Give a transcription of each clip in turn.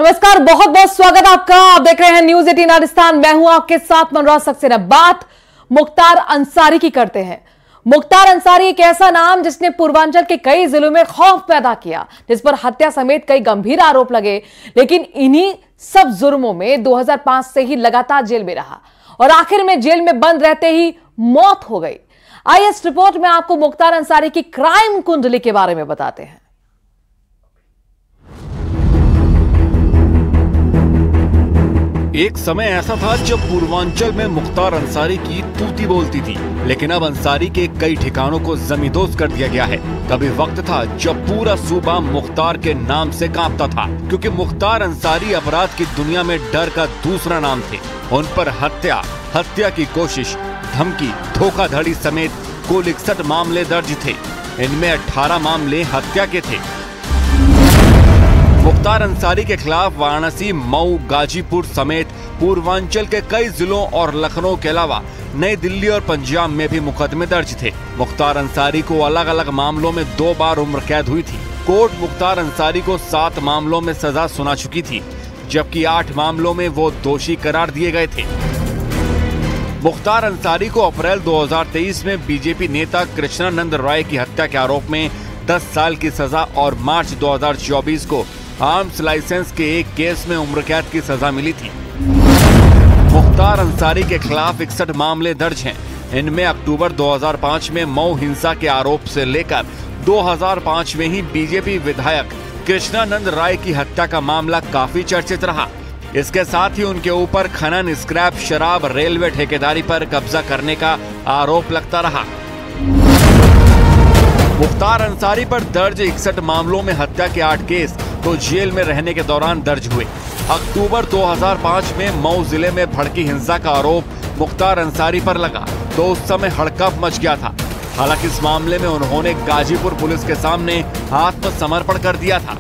नमस्कार, बहुत बहुत स्वागत आपका। आप देख रहे हैं न्यूज 18 राजस्थान। मैं हूं आपके साथ मनोज सक्सेना। बात मुख्तार अंसारी की करते हैं। मुख्तार अंसारी एक ऐसा नाम जिसने पूर्वांचल के कई जिलों में खौफ पैदा किया, जिस पर हत्या समेत कई गंभीर आरोप लगे, लेकिन इन्हीं सब जुर्मों में 2005 से ही लगातार जेल में रहा और आखिर में जेल में बंद रहते ही मौत हो गई। आइए इस रिपोर्ट में आपको मुख्तार अंसारी की क्राइम कुंडली के बारे में बताते हैं। एक समय ऐसा था जब पूर्वांचल में मुख्तार अंसारी की तूती बोलती थी, लेकिन अब अंसारी के कई ठिकानों को जमींदोज कर दिया गया है। कभी वक्त था जब पूरा सूबा मुख्तार के नाम से कांपता था, क्योंकि मुख्तार अंसारी अपराध की दुनिया में डर का दूसरा नाम थे। उन पर हत्या की कोशिश, धमकी, धोखाधड़ी समेत कुल 61 मामले दर्ज थे। इनमें 18 मामले हत्या के थे। मुख्तार अंसारी के खिलाफ वाराणसी, मऊ, गाजीपुर समेत पूर्वांचल के कई जिलों और लखनऊ के अलावा नई दिल्ली और पंजाब में भी मुकदमे दर्ज थे। मुख्तार अंसारी को अलग अलग मामलों में 2 बार उम्र कैद हुई थी। कोर्ट मुख्तार अंसारी को 7 मामलों में सजा सुना चुकी थी, जबकि 8 मामलों में वो दोषी करार दिए गए थे। मुख्तार अंसारी को अप्रैल 2023 में बीजेपी नेता कृष्णानंद राय की हत्या के आरोप में 10 साल की सजा और मार्च 2024 को आर्म्स लाइसेंस के एक केस में उम्र कैद की सजा मिली थी। मुख्तार अंसारी के खिलाफ 61 मामले दर्ज हैं। इनमें अक्टूबर 2005 में मऊ हिंसा के आरोप से लेकर 2005 में ही बीजेपी विधायक कृष्णानंद राय की हत्या का मामला काफी चर्चित रहा। इसके साथ ही उनके ऊपर खनन, स्क्रैप, शराब, रेलवे ठेकेदारी पर कब्जा करने का आरोप लगता रहा। मुख्तार अंसारी पर दर्ज 61 मामलों में हत्या के 8 केस तो जेल में रहने के दौरान दर्ज हुए। अक्टूबर 2005 में मऊ जिले में भड़की हिंसा का आरोप मुख्तार अंसारी पर लगा तो उस समय हड़कंप मच गया था। हालांकि इस मामले में उन्होंने गाजीपुर पुलिस के सामने आत्मसमर्पण कर दिया था,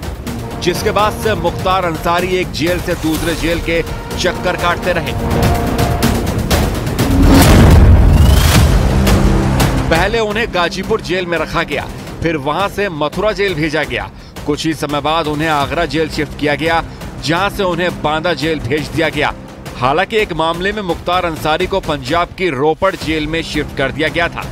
जिसके बाद से मुख्तार अंसारी एक जेल से दूसरे जेल के चक्कर काटते रहे। पहले उन्हें गाजीपुर जेल में रखा गया, फिर वहां से मथुरा जेल भेजा गया। कुछ ही समय बाद उन्हें आगरा जेल शिफ्ट किया गया, जहां से उन्हें बांदा जेल भेज दिया गया। हालांकि एक मामले में मुख्तार अंसारी को पंजाब की रोपड़ जेल में शिफ्ट कर दिया गया था।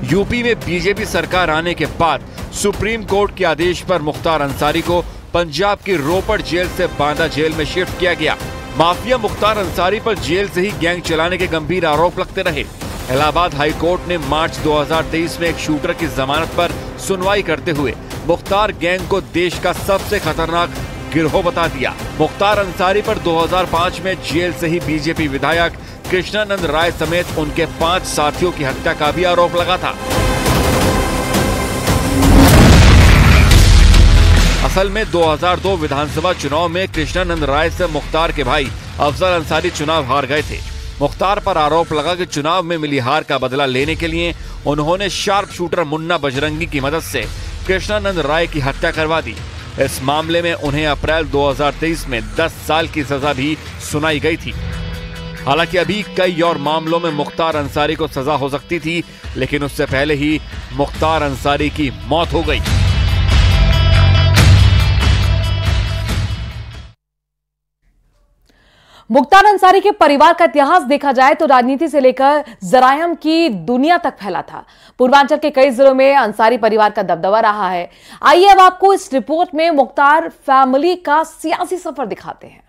यूपी में बीजेपी सरकार आने के बाद सुप्रीम कोर्ट के आदेश पर मुख्तार अंसारी को पंजाब की रोपड़ जेल से बांदा जेल में शिफ्ट किया गया। माफिया मुख्तार अंसारी पर जेल से ही गैंग चलाने के गंभीर आरोप लगते रहे। इलाहाबाद हाई कोर्ट ने मार्च 2023 में एक शूटर की जमानत पर सुनवाई करते हुए मुख्तार गैंग को देश का सबसे खतरनाक गिरोह बता दिया। मुख्तार अंसारी पर 2005 में जेल से ही बीजेपी विधायक कृष्णानंद राय समेत उनके 5 साथियों की हत्या का भी आरोप लगा था। असल में 2002 विधानसभा चुनाव में कृष्णानंद राय से मुख्तार के भाई अफजल अंसारी चुनाव हार गए थे। मुख्तार पर आरोप लगा कि चुनाव में मिली हार का बदला लेने के लिए उन्होंने शार्प शूटर मुन्ना बजरंगी की मदद से कृष्णानंद राय की हत्या करवा दी। इस मामले में उन्हें अप्रैल 2023 में 10 साल की सजा भी सुनाई गई थी। हालांकि अभी कई और मामलों में मुख्तार अंसारी को सजा हो सकती थी, लेकिन उससे पहले ही मुख्तार अंसारी की मौत हो गई। मुख्तार अंसारी के परिवार का इतिहास देखा जाए तो राजनीति से लेकर जरायम की दुनिया तक फैला था। पूर्वांचल के कई जिलों में अंसारी परिवार का दबदबा रहा है। आइए अब आपको इस रिपोर्ट में मुख्तार फैमिली का सियासी सफर दिखाते हैं।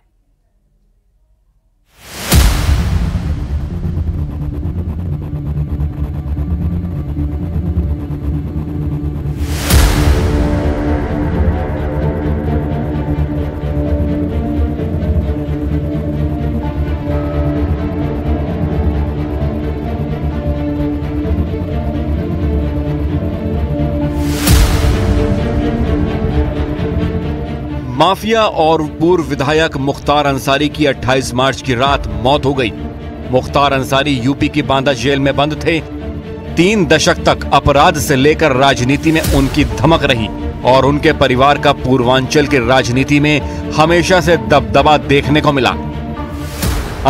माफिया और पूर्व विधायक मुख्तार अंसारी की 28 मार्च की रात मौत हो गई। मुख्तार अंसारी यूपी की बांदा जेल में बंद थे। 3 दशक तक अपराध से लेकर राजनीति में उनकी धमक रही और उनके परिवार का पूर्वांचल की राजनीति में हमेशा से दबदबा देखने को मिला।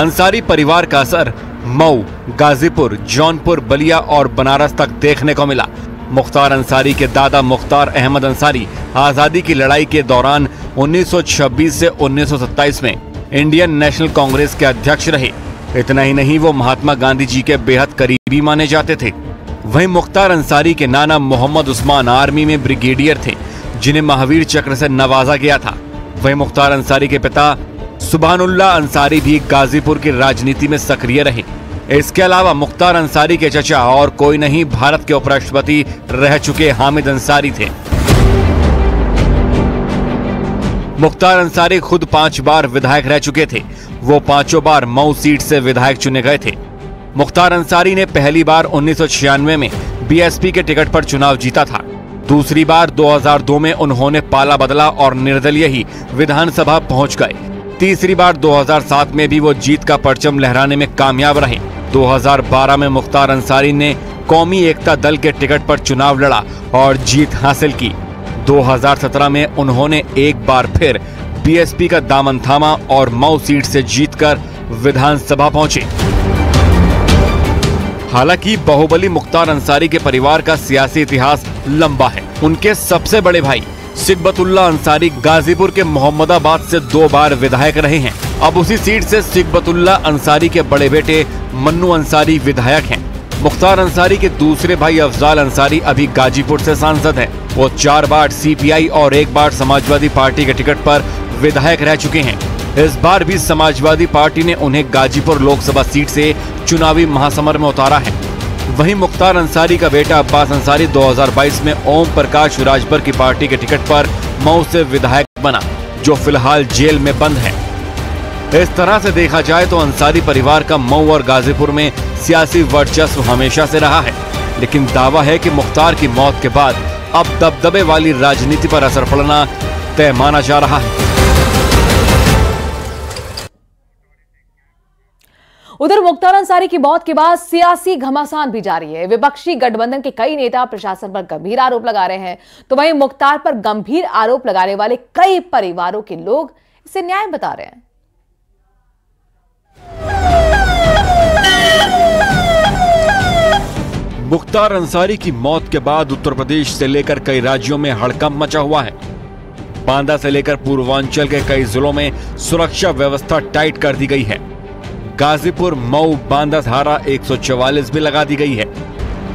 अंसारी परिवार का असर मऊ, गाजीपुर, जौनपुर, बलिया और बनारस तक देखने को मिला। मुख्तार अंसारी के दादा मुख्तार अहमद अंसारी आजादी की लड़ाई के दौरान 1926 से 1927 में इंडियन नेशनल कांग्रेस के अध्यक्ष रहे। इतना ही नहीं, वो महात्मा गांधी जी के बेहद करीबी माने जाते थे। वहीं मुख्तार अंसारी के नाना मोहम्मद उस्मान आर्मी में ब्रिगेडियर थे, जिन्हें महावीर चक्र से नवाजा गया था। वहीं मुख्तार अंसारी के पिता सुभानुल्लाह अंसारी भी गाजीपुर की राजनीति में सक्रिय रहे। इसके अलावा मुख्तार अंसारी के चचा और कोई नहीं, भारत के उपराष्ट्रपति रह चुके हामिद अंसारी थे। मुख्तार अंसारी खुद 5 बार विधायक रह चुके थे। वो 5 बार मऊ सीट से विधायक चुने गए थे। मुख्तार अंसारी ने पहली बार 1996 में बीएसपी के टिकट पर चुनाव जीता था। दूसरी बार 2002 में उन्होंने पाला बदला और निर्दलीय ही विधानसभा पहुंच गए। तीसरी बार 2007 में भी वो जीत का परचम लहराने में कामयाब रहे। 2012 में मुख्तार अंसारी ने कौमी एकता दल के टिकट पर चुनाव लड़ा और जीत हासिल की। 2017 में उन्होंने एक बार फिर बीएसपी का दामन थामा और मऊ सीट से जीतकर विधानसभा पहुंचे। हालांकि बाहुबली मुख्तार अंसारी के परिवार का सियासी इतिहास लंबा है। उनके सबसे बड़े भाई सिकबतुल्लाह अंसारी गाजीपुर के मोहम्मदाबाद से 2 बार विधायक रहे हैं। अब उसी सीट से सिकबतुल्लाह अंसारी के बड़े बेटे मन्नू अंसारी विधायक हैं। मुख्तार अंसारी के दूसरे भाई अफजाल अंसारी अभी गाजीपुर से सांसद हैं। वो 4 बार सीपीआई और 1 बार समाजवादी पार्टी के टिकट पर विधायक रह चुके हैं। इस बार भी समाजवादी पार्टी ने उन्हें गाजीपुर लोकसभा सीट से चुनावी महासमर में उतारा है। वहीं मुख्तार अंसारी का बेटा अब्बास अंसारी 2022 में ओम प्रकाश राजभर की पार्टी के टिकट पर मऊ से विधायक बना, जो फिलहाल जेल में बंद है। इस तरह से देखा जाए तो अंसारी परिवार का मऊ और गाजीपुर में सियासी वर्चस्व हमेशा से रहा है, लेकिन दावा है कि मुख्तार की मौत के बाद अब दबदबे वाली राजनीति पर असर पड़ना तय माना जा रहा है। उधर मुख्तार अंसारी की मौत के बाद सियासी घमासान भी जारी है। विपक्षी गठबंधन के कई नेता प्रशासन पर गंभीर आरोप लगा रहे हैं, तो वहीं मुख्तार पर गंभीर आरोप लगाने वाले कई परिवारों के लोग इसे न्याय बता रहे हैं। मुख्तार अंसारी की मौत के बाद उत्तर प्रदेश से लेकर कई राज्यों में हड़कंप मचा हुआ है। बांदा से लेकर पूर्वांचल के कई जिलों में सुरक्षा व्यवस्था टाइट कर दी गई है। गाजीपुर, मऊ, बांदा धारा 144 भी लगा दी गई है।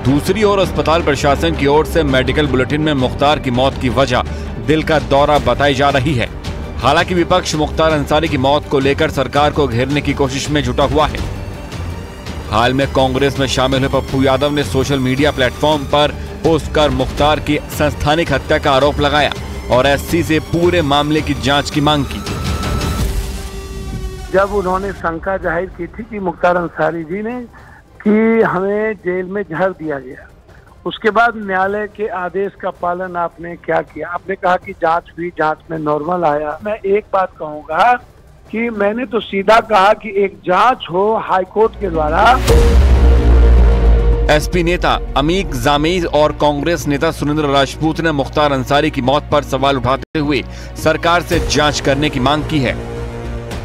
दूसरी ओर अस्पताल प्रशासन की ओर से मेडिकल बुलेटिन में मुख्तार की मौत की वजह दिल का दौरा बताई जा रही है। हालांकि विपक्ष मुख्तार अंसारी की मौत को लेकर सरकार को घेरने की कोशिश में जुटा हुआ है। हाल में कांग्रेस में शामिल हुए पप्पू यादव ने सोशल मीडिया प्लेटफॉर्म पर पोस्ट कर मुख्तार की संस्थानिक हत्या का आरोप लगाया और एससी से पूरे मामले की जांच की मांग की। जब उन्होंने शंका जाहिर की थी कि मुख्तार अंसारी जी ने कि हमें जेल में जहर दिया गया, उसके बाद न्यायालय के आदेश का पालन आपने क्या किया? आपने कहा कि जांच हुई, जांच में नॉर्मल आया। मैं एक बात कहूंगा कि मैंने तो सीधा कहा कि एक जांच हो हाईकोर्ट के द्वारा। एसपी नेता अमीक जामेज और कांग्रेस नेता सुरेंद्र राजपूत ने मुख्तार अंसारी की मौत पर सवाल उठाते हुए सरकार से जांच करने की मांग की है।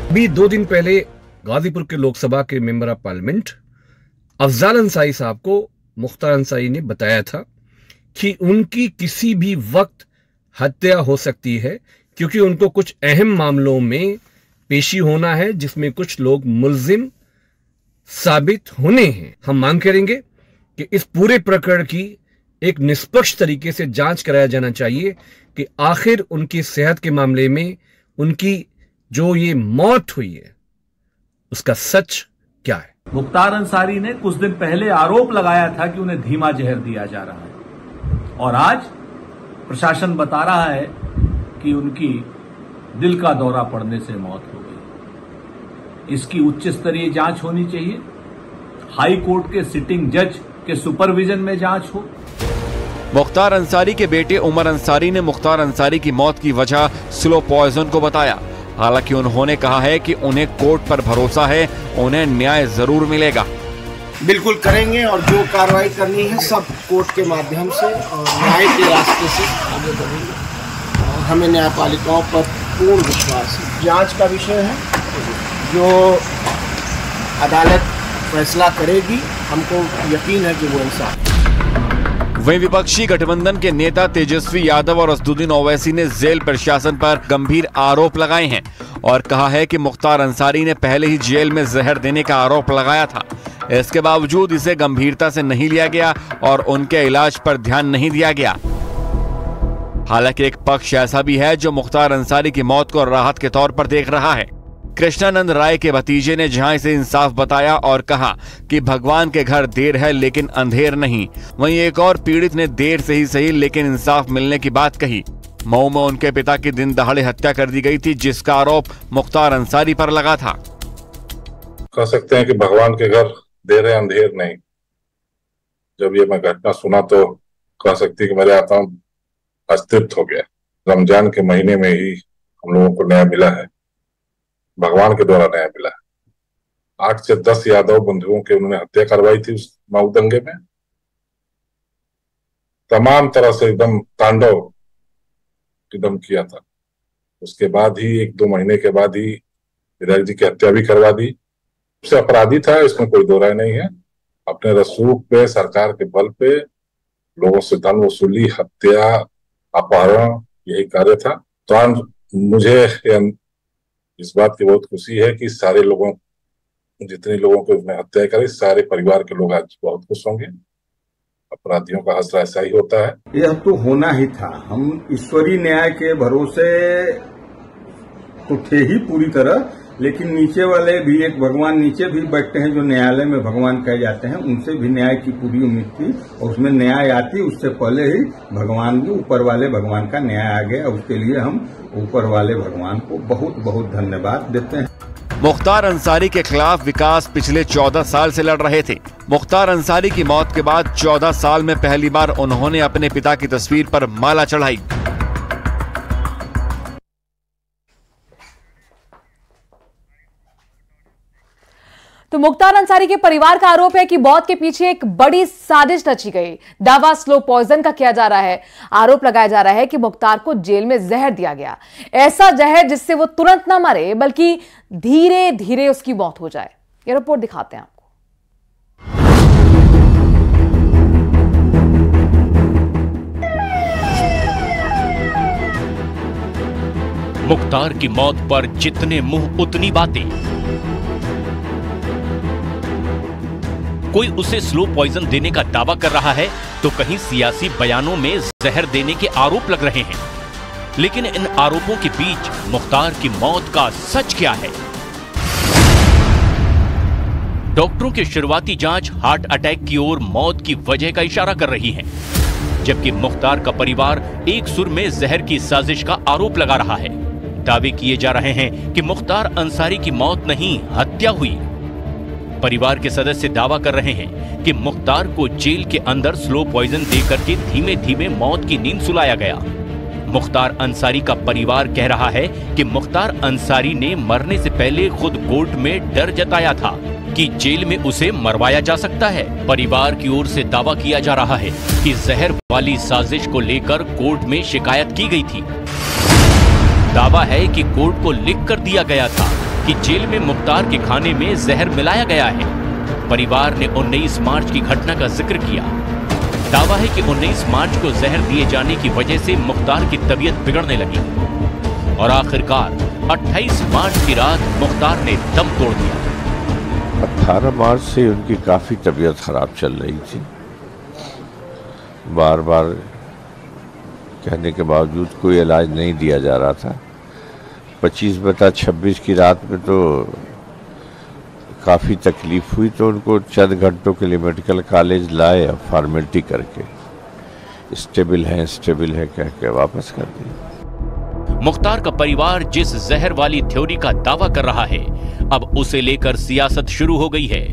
अभी 2 दिन पहले गाजीपुर के लोकसभा के member of parliament Afzal Ansari साहब को मुख्तार अंसारी ने बताया था कि उनकी किसी भी वक्त हत्या हो सकती है, क्योंकि उनको कुछ अहम मामलों में पेशी होना है जिसमें कुछ लोग मुल्जिम साबित होने हैं। हम मांग करेंगे कि इस पूरे प्रकरण की एक निष्पक्ष तरीके से जांच कराया जाना चाहिए कि आखिर उनकी सेहत के मामले में उनकी जो ये मौत हुई है उसका सच क्या है। मुख्तार अंसारी ने कुछ दिन पहले आरोप लगाया था कि उन्हें धीमा जहर दिया जा रहा है, और आज प्रशासन बता रहा है कि उनकी दिल का दौरा पड़ने से मौत हो गई। इसकी उच्च स्तरीय जांच होनी चाहिए। हाई कोर्ट के सिटिंग जज के सुपरविजन में जांच हो। मुख्तार अंसारी के बेटे उमर अंसारी ने मुख्तार अंसारी की मौत की वजह स्लो पॉइजन को बताया। हालांकि उन्होंने कहा है कि उन्हें कोर्ट पर भरोसा है, उन्हें न्याय जरूर मिलेगा। बिल्कुल करेंगे और जो कार्रवाई करनी है सब कोर्ट के माध्यम से और न्याय के रास्ते से आगे बढ़ेंगे। और हमें न्यायपालिकाओं पर पूर्ण विश्वास है। जांच का विषय है, जो अदालत फैसला करेगी हमको यकीन है कि वो इंसाफ। वहीं विपक्षी गठबंधन के नेता तेजस्वी यादव और असदुद्दीन ओवैसी ने जेल प्रशासन पर गंभीर आरोप लगाए हैं और कहा है कि मुख्तार अंसारी ने पहले ही जेल में जहर देने का आरोप लगाया था। इसके बावजूद इसे गंभीरता से नहीं लिया गया और उनके इलाज पर ध्यान नहीं दिया गया। हालांकि एक पक्ष ऐसा भी है जो मुख्तार अंसारी की मौत को राहत के तौर पर देख रहा है। कृष्णानंद राय के भतीजे ने जहां इसे इंसाफ बताया और कहा कि भगवान के घर देर है लेकिन अंधेर नहीं। वहीं एक और पीड़ित ने देर से ही सही लेकिन इंसाफ मिलने की बात कही। मऊ में उनके पिता की दिन दहाड़े हत्या कर दी गई थी, जिसका आरोप मुख्तार अंसारी पर लगा था। कह सकते हैं कि भगवान के घर देर है अंधेर नहीं। जब ये मैं घटना सुना तो कह सकती कि मेरे आत्मा अस्तित्व हो गया। रमजान के महीने में ही हम लोगों को न्याय मिला है, भगवान के द्वारा न्याय मिला है। 8 से 10 यादव बंधुओं के उन्होंने हत्या करवाई थी उस मऊ दंगे में। तमाम तरह से एकदम तांडव एकदम किया था। उसके बाद ही 1-2 महीने के बाद ही विधायक जी की हत्या भी करवा दी। उससे अपराधी था, इसमें कोई दो राय नहीं है। अपने रसूख पे, सरकार के बल पे लोगों से धन वसूली, हत्या, अपहरण, यही कार्य था। तो आज मुझे इस बात की बहुत खुशी है कि सारे लोगों, जितने लोगों को उसने हत्या करी, सारे परिवार के लोग आज बहुत खुश होंगे। अपराधियों का हौसला ऐसा ही होता है। यह तो होना ही था। हम ईश्वरीय न्याय के भरोसे तो थे ही पूरी तरह, लेकिन नीचे वाले भी, एक भगवान नीचे भी बैठते हैं जो न्यायालय में भगवान कहे जाते हैं, उनसे भी न्याय की पूरी उम्मीद थी और उसमें न्याय आती उससे पहले ही भगवान भी, ऊपर वाले भगवान का न्याय आ गया। उसके लिए हम ऊपर वाले भगवान को बहुत बहुत धन्यवाद देते हैं। मुख्तार अंसारी के खिलाफ विकास पिछले 14 साल से लड़ रहे थे। मुख्तार अंसारी की मौत के बाद 14 साल में पहली बार उन्होंने अपने पिता की तस्वीर पर माला चढ़ाई। तो मुख्तार अंसारी के परिवार का आरोप है कि मौत के पीछे एक बड़ी साजिश रची गई। दावा स्लो पॉइजन का किया जा रहा है। आरोप लगाया जा रहा है कि मुख्तार को जेल में जहर दिया गया, ऐसा जहर जिससे वो तुरंत ना मरे बल्कि धीरे धीरे उसकी मौत हो जाए। ये रिपोर्ट दिखाते हैं आपको। मुख्तार की मौत पर जितने मुंह उतनी बातें। कोई उसे स्लो पॉइजन देने का दावा कर रहा है तो कहीं सियासी बयानों में जहर देने के आरोप लग रहे हैं। लेकिन इन आरोपों के बीच मुख्तार की मौत का सच क्या है? डॉक्टरों की शुरुआती जांच हार्ट अटैक की ओर मौत की वजह का इशारा कर रही है, जबकि मुख्तार का परिवार एक सुर में जहर की साजिश का आरोप लगा रहा है। दावे किए जा रहे हैं कि मुख्तार अंसारी की मौत नहीं, हत्या हुई। परिवार के सदस्य दावा कर रहे हैं कि मुख्तार को जेल के अंदर स्लो पॉइजन देकर के धीमे धीमे मौत की नींद सुलाया गया। मुख्तार अंसारी का परिवार कह रहा है कि मुख्तार अंसारी ने मरने से पहले खुद कोर्ट में डर जताया था कि जेल में उसे मरवाया जा सकता है। परिवार की ओर से दावा किया जा रहा है कि जहर वाली साजिश को लेकर कोर्ट में शिकायत की गई थी। दावा है कि कोर्ट को लिख कर दिया गया था कि जेल में मुख्तार के खाने में जहर मिलाया गया है। परिवार ने 19 मार्च की घटना का जिक्र किया। दावा है कि 19 मार्च को जहर दिए जाने की वजह से मुख्तार की तबीयत बिगड़ने लगी और आखिरकार 28 मार्च की रात मुख्तार ने दम तोड़ दिया। 18 मार्च से उनकी काफी तबीयत खराब चल रही थी। बार बार कहने के बावजूद कोई इलाज नहीं दिया जा रहा था। 25/26 की रात में तो काफ़ी तकलीफ हुई, तो उनको चंद घंटों के लिए मेडिकल कॉलेज लाए और फॉर्मेलिटी करके स्टेबल है कह के वापस कर दिया। मुख्तार का परिवार जिस जहर वाली थ्योरी का दावा कर रहा है, अब उसे लेकर सियासत शुरू हो गई है।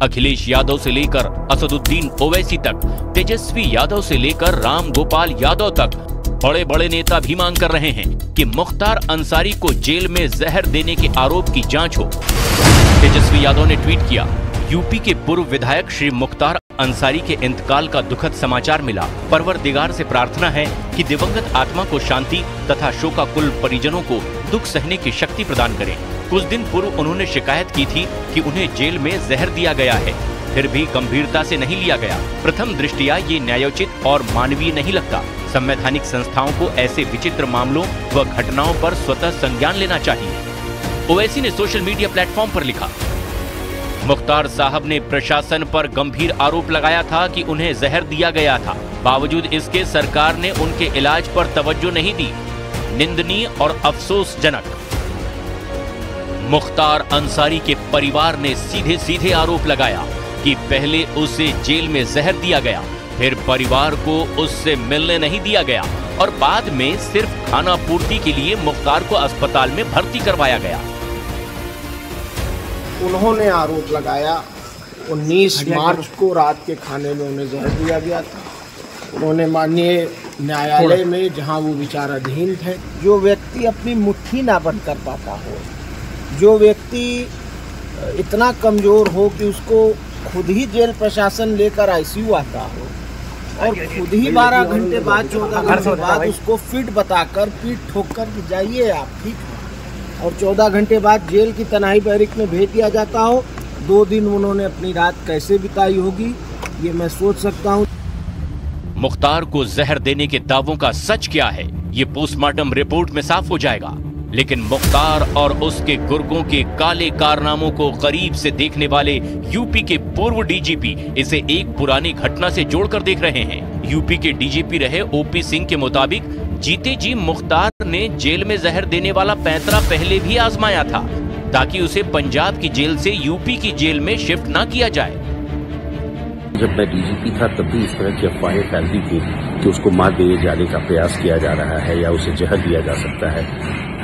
अखिलेश यादव से लेकर असदुद्दीन ओवैसी तक, तेजस्वी यादव से लेकर राम गोपाल यादव तक बड़े बड़े नेता भी मांग कर रहे हैं कि मुख्तार अंसारी को जेल में जहर देने के आरोप की जांच हो। तेजस्वी यादव ने ट्वीट किया, यूपी के पूर्व विधायक श्री मुख्तार अंसारी के इंतकाल का दुखद समाचार मिला। परवरदिगार से प्रार्थना है कि दिवंगत आत्मा को शांति तथा शोकाकुल परिजनों को दुख सहने की शक्ति प्रदान करें। कुछ दिन पूर्व उन्होंने शिकायत की थी कि उन्हें जेल में जहर दिया गया है। फिर भी गंभीरता से नहीं लिया गया। प्रथम दृष्टया ये न्यायोचित और मानवीय नहीं लगता। संवैधानिक संस्थाओं को ऐसे विचित्र मामलों व घटनाओं पर स्वतः संज्ञान लेना चाहिए। ओवैसी ने सोशल मीडिया प्लेटफॉर्म पर लिखा, मुख्तार साहब ने प्रशासन पर गंभीर आरोप लगाया था कि उन्हें जहर दिया गया था। बावजूद इसके सरकार ने उनके इलाज पर तवज्जो नहीं दी। निंदनीय और अफसोसजनक। मुख्तार अंसारी के परिवार ने सीधे सीधे आरोप लगाया कि पहले उसे जेल में जहर दिया गया, फिर परिवार को उससे मिलने नहीं दिया गया और बाद में सिर्फ खाना पूर्ति के लिए मुख्तार को अस्पताल में भर्ती करवाया गया। उन्होंने आरोप लगाया 19 मार्च को रात के खाने में उन्हें जहर दिया गया था। उन्होंने माननीय न्यायालय में, जहां वो विचाराधीन थे, जो व्यक्ति अपनी मुट्ठी ना बंद कर पाता हो, जो व्यक्ति इतना कमजोर हो कि उसको खुद ही जेल प्रशासन लेकर आईसीयू आता हो और खुद ही 12 घंटे बाद 14 घंटे बाद उसको फिट बताकर पीठ ठोक कर जाइए आप ठीक है, और 14 घंटे बाद जेल की तनाई बैरिक में भेज दिया जाता हो। 2 दिन उन्होंने अपनी रात कैसे बिताई होगी ये मैं सोच सकता हूँ। मुख्तार को जहर देने के दावों का सच क्या है ये पोस्टमार्टम रिपोर्ट में साफ हो जाएगा, लेकिन मुख्तार और उसके गुर्गों के काले कारनामों को करीब से देखने वाले यूपी के पूर्व डीजीपी इसे एक पुरानी घटना से जोड़कर देख रहे हैं। यूपी के डीजीपी रहे ओपी सिंह के मुताबिक जीते जी मुख्तार ने जेल में जहर देने वाला पैंतरा पहले भी आजमाया था ताकि उसे पंजाब की जेल से यूपी की जेल में शिफ्ट ना किया जाए। जब मैं डीजीपी था तब भी इस तरह की अफवाहें फैलती थी कि उसको मार दिए जाने का प्रयास किया जा रहा है या उसे जहर दिया जा सकता है।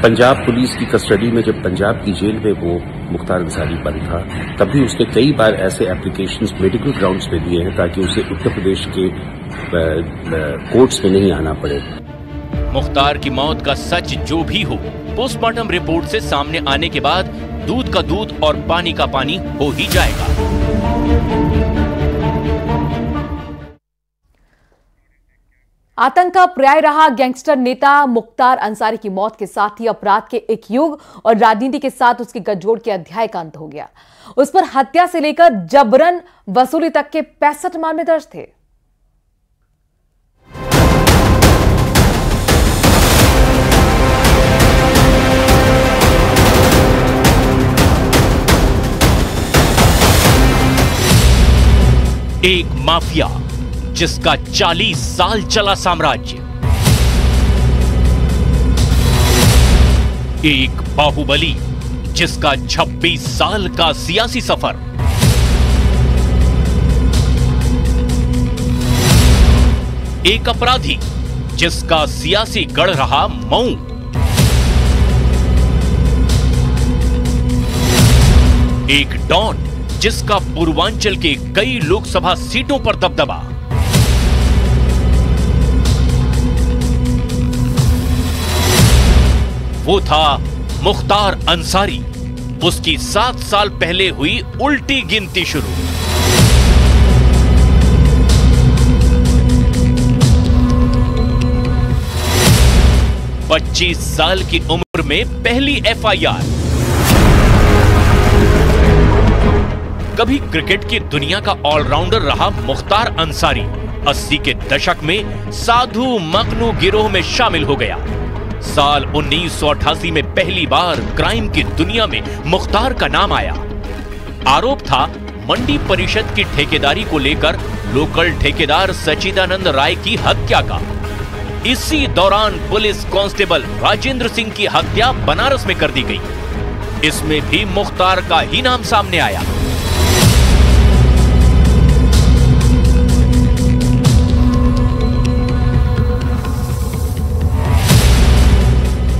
पंजाब पुलिस की कस्टडी में जब पंजाब की जेल में वो मुख्तार अंसारी बंद था तब भी उसने कई बार ऐसे एप्लीकेशंस मेडिकल ग्राउंड्स पे दिए हैं ताकि उसे उत्तर प्रदेश के कोर्ट्स में नहीं आना पड़े। मुख्तार की मौत का सच जो भी हो, पोस्टमार्टम रिपोर्ट से सामने आने के बाद दूध का दूध और पानी का पानी हो ही जाएगा। आतंक का पर्याय रहा गैंगस्टर नेता मुख्तार अंसारी की मौत के साथ ही अपराध के एक युग और राजनीति के साथ उसके गठजोड़ के अध्याय का अंत हो गया। उस पर हत्या से लेकर जबरन वसूली तक के 65 मामले दर्ज थे। एक माफिया जिसका 40 साल चला साम्राज्य, एक बाहुबली जिसका 26 साल का सियासी सफर, एक अपराधी जिसका सियासी गढ़ रहा मऊ, एक डॉन जिसका पूर्वांचल के कई लोकसभा सीटों पर दबदबा, वो था मुख्तार अंसारी। उसकी 7 साल पहले हुई उल्टी गिनती शुरू। पच्चीस साल की उम्र में पहली एफआईआर। कभी क्रिकेट की दुनिया का ऑलराउंडर रहा मुख्तार अंसारी 80 के दशक में साधु मखनू गिरोह में शामिल हो गया। साल 1988 में पहली बार क्राइम की दुनिया में मुख्तार का नाम आया। आरोप था मंडी परिषद की ठेकेदारी को लेकर लोकल ठेकेदार सचिदानंद राय की हत्या का। इसी दौरान पुलिस कांस्टेबल राजेंद्र सिंह की हत्या बनारस में कर दी गई। इसमें भी मुख्तार का ही नाम सामने आया।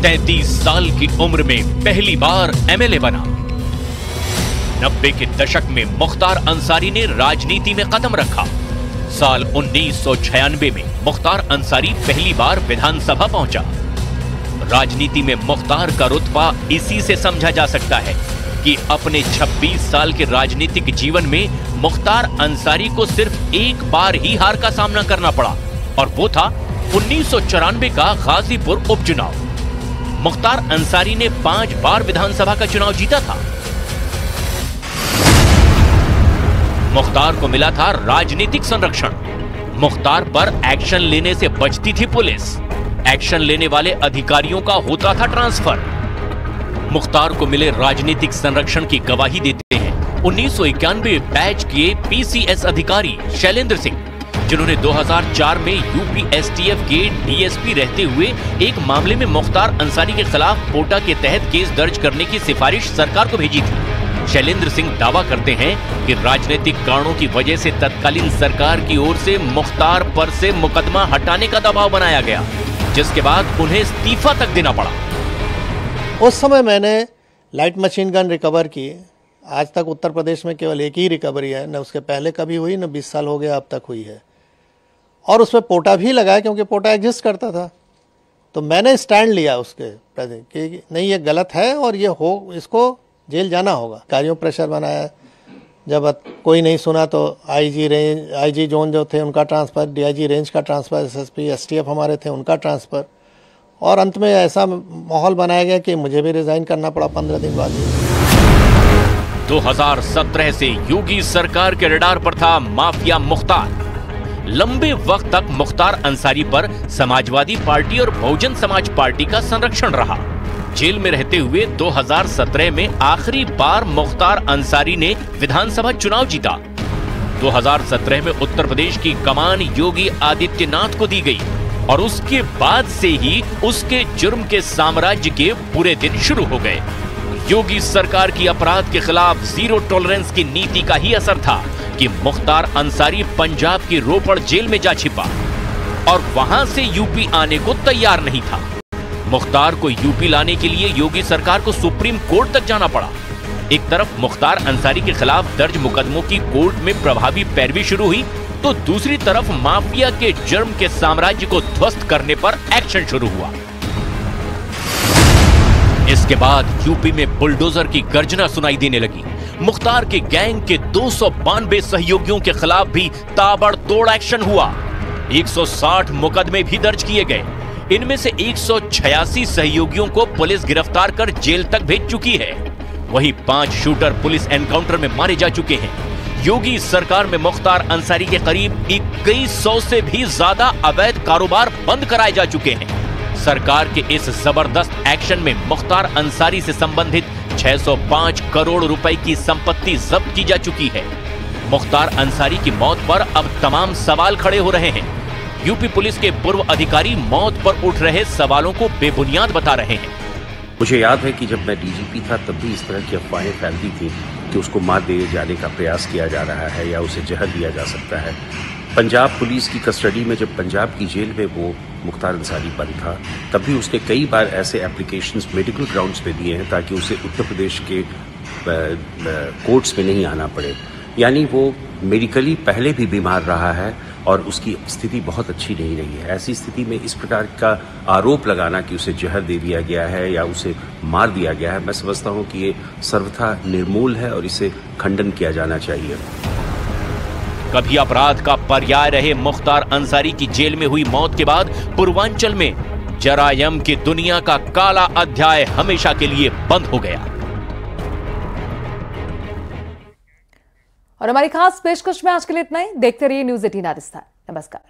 तैंतीस साल की उम्र में पहली बार एमएलए बना। 90 के दशक में मुख्तार अंसारी ने राजनीति में कदम रखा। साल 1996 में मुख्तार अंसारी पहली बार विधानसभा पहुंचा। राजनीति में मुख्तार का रुतबा इसी से समझा जा सकता है कि अपने 26 साल के राजनीतिक जीवन में मुख्तार अंसारी को सिर्फ एक बार ही हार का सामना करना पड़ा और वो था 1994 का गाजीपुर उपचुनाव। मुख्तार अंसारी ने 5 बार विधानसभा का चुनाव जीता था। मुख्तार को मिला था राजनीतिक संरक्षण। मुख्तार पर एक्शन लेने से बचती थी पुलिस। एक्शन लेने वाले अधिकारियों का होता था ट्रांसफर। मुख्तार को मिले राजनीतिक संरक्षण की गवाही देते हैं 1991 बैच के पीसीएस अधिकारी शैलेंद्र सिंह, जिन्होंने 2004 में यूपी एसटीएफ के डीएसपी रहते हुए एक मामले में मुख्तार अंसारी के खिलाफ पोटा के तहत केस दर्ज करने की सिफारिश सरकार को भेजी थी। शैलेंद्र सिंह दावा करते हैं कि राजनीतिक कारणों की वजह से तत्कालीन सरकार की ओर से मुख्तार पर से मुकदमा हटाने का दबाव बनाया गया, जिसके बाद उन्हें इस्तीफा तक देना पड़ा। उस समय मैंने लाइट मशीन गन रिकवर की। आज तक उत्तर प्रदेश में केवल एक ही रिकवरी है, न उसके पहले कभी हुई, न 20 साल हो गया अब तक हुई है। और उसमें पोटा भी लगाया क्योंकि पोटा एग्जिस्ट करता था। तो मैंने स्टैंड लिया उसके प्रति कि नहीं, ये गलत है और ये इसको जेल जाना होगा। कार्यों प्रेशर बनाया, जब कोई नहीं सुना तो आईजी जोन जो थे उनका ट्रांसफ़र, डीआईजी रेंज का ट्रांसफ़र, एसएसपी एसटीएफ हमारे थे उनका ट्रांसफ़र, और अंत में ऐसा माहौल बनाया गया कि मुझे भी रिजाइन करना पड़ा 15 दिन बाद। 2017 से योगी सरकार के रडार पर था माफिया मुख्तार। लंबे वक्त तक मुख्तार अंसारी पर समाजवादी पार्टी और बहुजन समाज पार्टी का संरक्षण रहा। जेल में रहते हुए 2017 में आखिरी बार मुख्तार अंसारी ने विधानसभा चुनाव जीता। 2017 में उत्तर प्रदेश की कमान योगी आदित्यनाथ को दी गई और उसके बाद से ही उसके जुर्म के साम्राज्य के बुरे दिन शुरू हो गए। योगी सरकार की अपराध के खिलाफ जीरो टॉलरेंस की नीति का ही असर था कि मुख्तार अंसारी पंजाब की रोपड़ जेल में जा छिपा और वहां से यूपी आने को तैयार नहीं था। मुख्तार को यूपी लाने के लिए योगी सरकार को सुप्रीम कोर्ट तक जाना पड़ा। एक तरफ मुख्तार अंसारी के खिलाफ दर्ज मुकदमों की कोर्ट में प्रभावी पैरवी शुरू हुई, तो दूसरी तरफ माफिया के जुर्म के साम्राज्य को ध्वस्त करने पर एक्शन शुरू हुआ। इसके बाद यूपी में बुलडोजर की गर्जना सुनाई देने लगी। मुख्तार के गैंग के 292 सहयोगियों के खिलाफ भी ताबड़तोड़ एक्शन हुआ। 160 मुकदमे भी दर्ज किए गए। इनमें से 186 सहयोगियों को पुलिस गिरफ्तार कर जेल तक भेज चुकी है। वहीं 5 शूटर पुलिस एनकाउंटर में मारे जा चुके हैं। योगी सरकार में मुख्तार अंसारी के करीब 2100 से भी ज्यादा अवैध कारोबार बंद कराए जा चुके हैं। सरकार के इस जबरदस्त एक्शन में मुख्तार अंसारी से संबंधित 605 करोड़ रुपए की संपत्ति जब्त की जा चुकी है। मुख्तार अंसारी की मौत पर अब तमाम सवाल खड़े हो रहे हैं। यूपी पुलिस के पूर्व अधिकारी मौत पर उठ रहे सवालों को बेबुनियाद बता रहे हैं। मुझे याद है कि जब मैं डीजीपी था तब भी इस तरह की अफवाहें फैलती थी कि उसको मार दिए जाने का प्रयास किया जा रहा है या उसे जहर दिया जा सकता है। पंजाब पुलिस की कस्टडी में जब पंजाब की जेल में वो मुख्तार अंसारी बंद था, तब भी उसने कई बार ऐसे एप्लीकेशंस मेडिकल ग्राउंड्स पे दिए हैं ताकि उसे उत्तर प्रदेश के कोर्ट्स में नहीं आना पड़े। यानी वो मेडिकली पहले भी बीमार रहा है और उसकी स्थिति बहुत अच्छी नहीं रही है। ऐसी स्थिति में इस प्रकार का आरोप लगाना कि उसे जहर दे दिया गया है या उसे मार दिया गया है, मैं समझता हूं कि ये सर्वथा निर्मूल है और इसे खंडन किया जाना चाहिए। कभी अपराध का पर्याय रहे मुख्तार अंसारी की जेल में हुई मौत के बाद पूर्वांचल में जरायम की दुनिया का काला अध्याय हमेशा के लिए बंद हो गया। और हमारी खास पेशकश में आज के लिए इतना ही। देखते रहिए न्यूज़ 18 राजस्थान। नमस्कार।